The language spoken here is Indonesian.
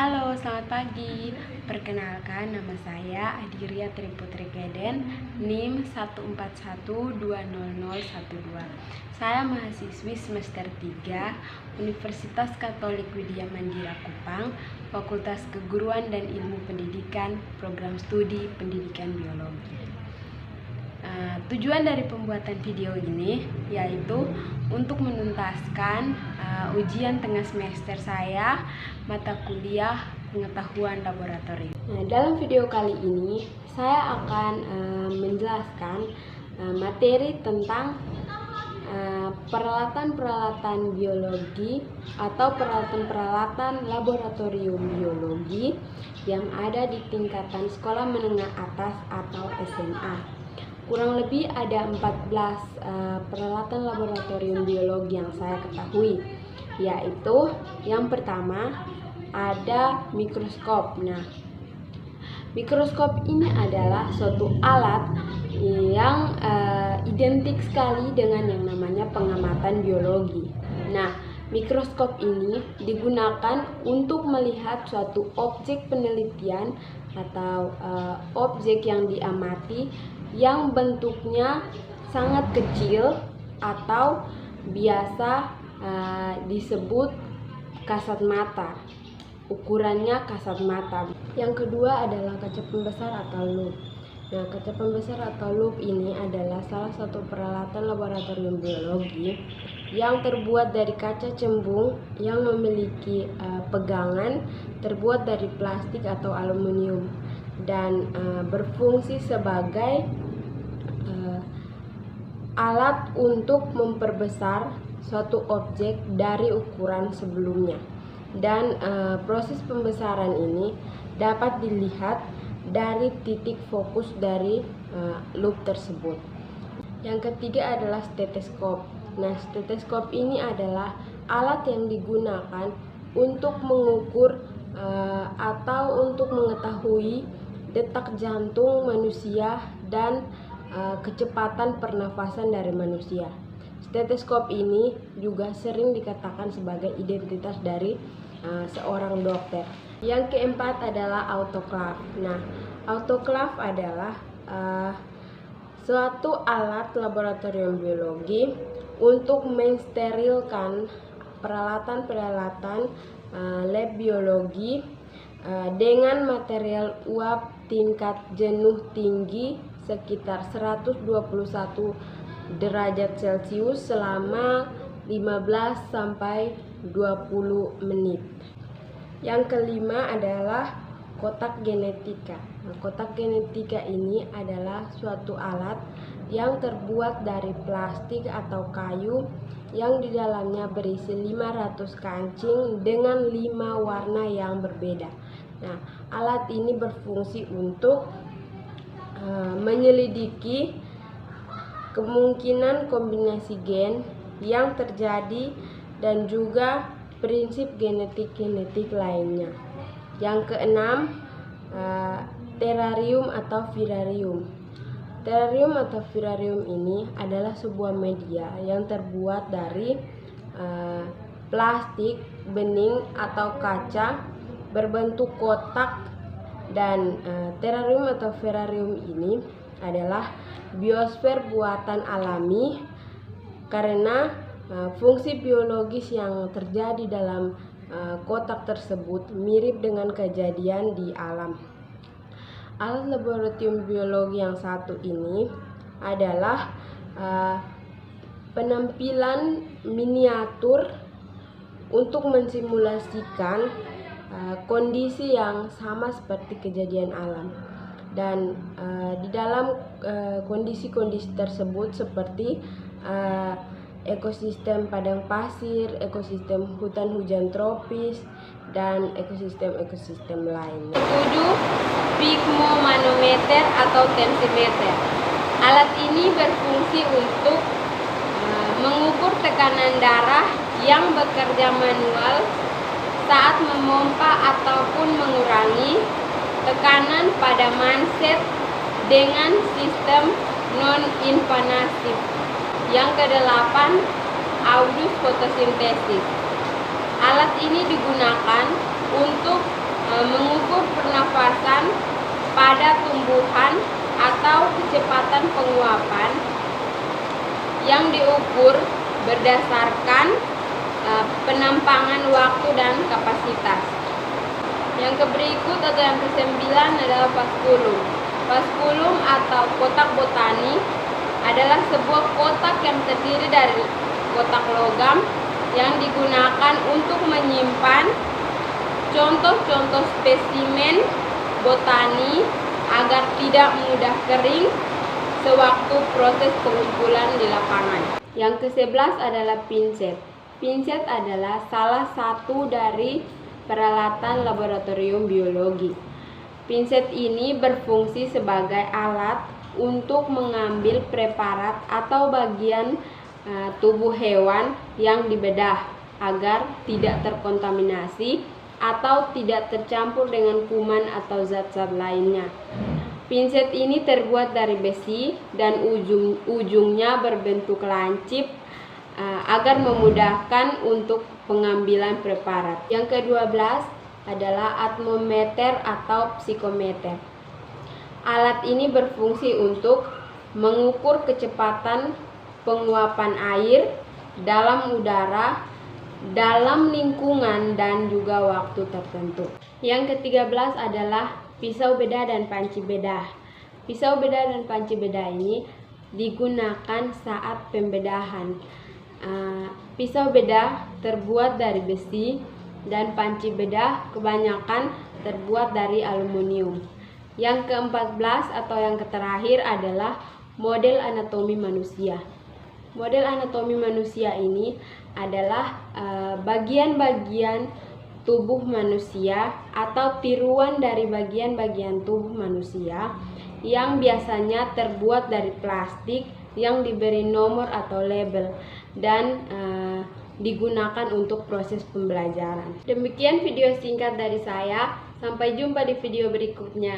Halo, selamat pagi. Perkenalkan, nama saya Adiria Triputri Keden, NIM 141200112. Saya mahasiswi semester 3, Universitas Katolik Widya Mandira Kupang, Fakultas Keguruan dan Ilmu Pendidikan, Program Studi Pendidikan Biologi. Tujuan dari pembuatan video ini yaitu untuk menuntaskan ujian tengah semester saya mata kuliah pengetahuan laboratorium. Dalam video kali ini saya akan menjelaskan materi tentang peralatan-peralatan biologi atau peralatan-peralatan laboratorium biologi yang ada di tingkatan sekolah menengah atas atau SMA. Kurang lebih ada 14 peralatan laboratorium biologi yang saya ketahui, yaitu yang pertama ada mikroskop. Nah, mikroskop ini adalah suatu alat yang identik sekali dengan yang namanya pengamatan biologi. Nah, mikroskop ini digunakan untuk melihat suatu objek penelitian atau objek yang diamati yang bentuknya sangat kecil atau biasa disebut kasat mata. Ukurannya kasat mata. Yang kedua adalah kaca pembesar atau lup. Nah, kaca pembesar atau lup ini adalah salah satu peralatan laboratorium biologi yang terbuat dari kaca cembung yang memiliki pegangan terbuat dari plastik atau aluminium dan berfungsi sebagai alat untuk memperbesar suatu objek dari ukuran sebelumnya. Dan proses pembesaran ini dapat dilihat dari titik fokus dari lup tersebut. Yang ketiga adalah stetoskop. Nah, stetoskop ini adalah alat yang digunakan untuk mengukur atau untuk mengetahui detak jantung manusia dan kecepatan pernafasan dari manusia. Stetoskop ini juga sering dikatakan sebagai identitas dari seorang dokter. Yang keempat adalah autoklav. Nah, autoklav adalah suatu alat laboratorium biologi untuk mensterilkan peralatan-peralatan lab biologi dengan material uap tingkat jenuh tinggi sekitar 121 derajat Celcius selama 15 sampai 20 menit. Yang kelima adalah kotak genetika. Nah, kotak genetika ini adalah suatu alat yang terbuat dari plastik atau kayu yang di dalamnya berisi 500 kancing dengan 5 warna yang berbeda. Nah, alat ini berfungsi untuk menyelidiki kemungkinan kombinasi gen yang terjadi dan juga prinsip genetik lainnya. Yang keenam, terarium atau vivarium. Terarium atau vivarium ini adalah sebuah media yang terbuat dari plastik bening atau kaca berbentuk kotak, dan terarium atau vivarium ini adalah biosfer buatan alami karena fungsi biologis yang terjadi dalam kotak tersebut mirip dengan kejadian di alam. Alat laboratorium biologi yang satu ini adalah penampilan miniatur untuk mensimulasikan kondisi yang sama seperti kejadian alam. Dan di dalam kondisi-kondisi tersebut seperti ekosistem padang pasir, ekosistem hutan hujan tropis, dan ekosistem lainnya. 7. Pigmomanometer atau tensimeter. Alat ini berfungsi untuk mengukur tekanan darah yang bekerja manual saat memompa ataupun mengurangi tekanan pada manset dengan sistem non-invasif. Yang kedelapan, audus fotosintesis. Alat ini digunakan untuk pada tumbuhan atau kecepatan penguapan yang diukur berdasarkan penampangan waktu dan kapasitas. Yang berikut atau yang ke-9 adalah vaskulum. Vaskulum atau kotak botani adalah sebuah kotak yang terdiri dari kotak logam yang digunakan untuk menyimpan contoh-contoh spesimen botani agar tidak mudah kering sewaktu proses pengumpulan di lapangan. Yang ke-11 adalah pinset. Pinset adalah salah satu dari peralatan laboratorium biologi. Pinset ini berfungsi sebagai alat untuk mengambil preparat atau bagian tubuh hewan yang dibedah agar tidak terkontaminasi atau tidak tercampur dengan kuman atau zat-zat lainnya. Pinset ini terbuat dari besi dan ujungnya berbentuk lancip agar memudahkan untuk pengambilan preparat. Yang ke-12 adalah atmometer atau psikometer. Alat ini berfungsi untuk mengukur kecepatan penguapan air dalam udara, dalam lingkungan, dan juga waktu tertentu. Yang ke-13 adalah pisau bedah dan panci bedah. Pisau bedah dan panci bedah ini digunakan saat pembedahan. Pisau bedah terbuat dari besi dan panci bedah kebanyakan terbuat dari aluminium. Yang ke-14 atau yang terakhir adalah model anatomi manusia. Model anatomi manusia ini adalah bagian-bagian tubuh manusia atau tiruan dari bagian-bagian tubuh manusia yang biasanya terbuat dari plastik yang diberi nomor atau label dan digunakan untuk proses pembelajaran. Demikian video singkat dari saya. Sampai jumpa di video berikutnya.